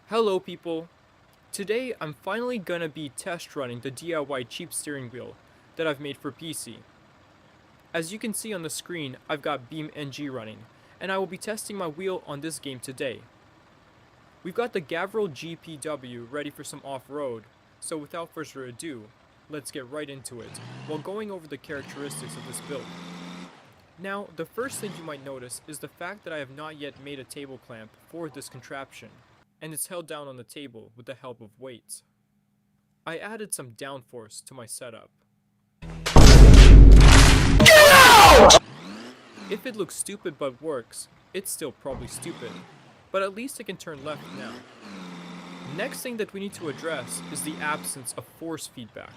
Hello people! Today I'm finally gonna be test running the DIY cheap steering wheel that I've made for PC. As you can see on the screen, I've got BeamNG running, and I will be testing my wheel on this game today. We've got the Gavril GPW ready for some off-road, so without further ado, let's get right into it, while going over the characteristics of this build. Now, the first thing you might notice is the fact that I have not yet made a table clamp for this contraption, and it's held down on the table with the help of weights. I added some downforce to my setup. If it looks stupid but works, it's still probably stupid, but at least it can turn left now. Next thing that we need to address is the absence of force feedback,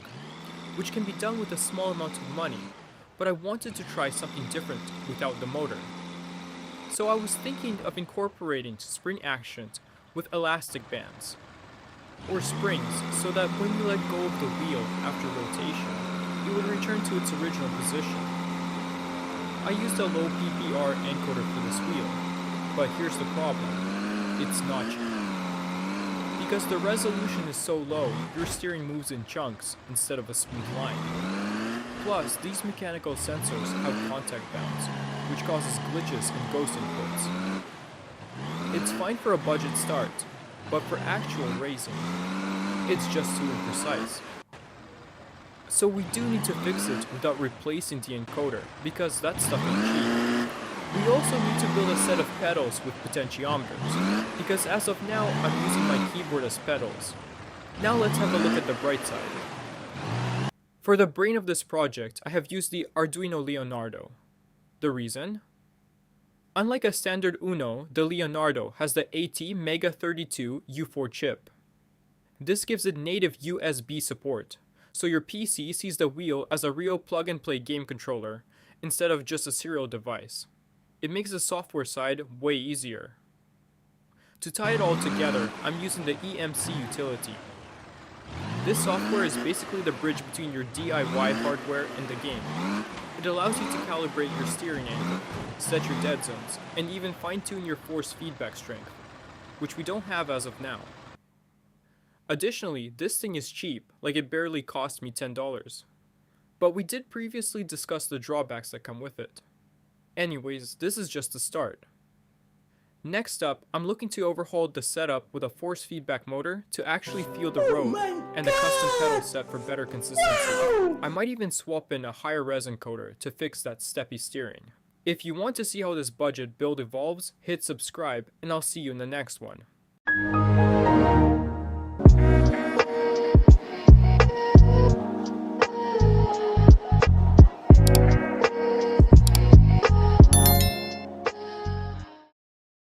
which can be done with a small amount of money, but I wanted to try something different without the motor. So I was thinking of incorporating spring actions with elastic bands, or springs, so that when you let go of the wheel after rotation, it would return to its original position. I used a low PPR encoder for this wheel, but here's the problem, it's not cheap. Because the resolution is so low, your steering moves in chunks instead of a smooth line. Plus, these mechanical sensors have contact bounds, which causes glitches and ghost inputs. It's fine for a budget start, but for actual racing, it's just too imprecise. So we do need to fix it without replacing the encoder, because that stuff ain't cheap. We also need to build a set of pedals with potentiometers, because as of now, I'm using my keyboard as pedals. Now let's have a look at the bright side. For the brain of this project, I have used the Arduino Leonardo. The reason? Unlike a standard Uno, the Leonardo has the AT-MEGA32 U4 chip. This gives it native USB support, so your PC sees the wheel as a real plug-and-play game controller, instead of just a serial device. It makes the software side way easier. To tie it all together, I'm using the EMC utility. This software is basically the bridge between your DIY hardware and the game. It allows you to calibrate your steering angle, set your dead zones, and even fine-tune your force feedback strength, which we don't have as of now. Additionally, this thing is cheap, like it barely cost me $10. But we did previously discuss the drawbacks that come with it. Anyways, this is just the start. Next up, I'm looking to overhaul the setup with a force feedback motor to actually feel the road, and a custom pedal set for better consistency. I might even swap in a higher res encoder to fix that steppy steering. If you want to see how this budget build evolves, hit subscribe, and I'll see you in the next one.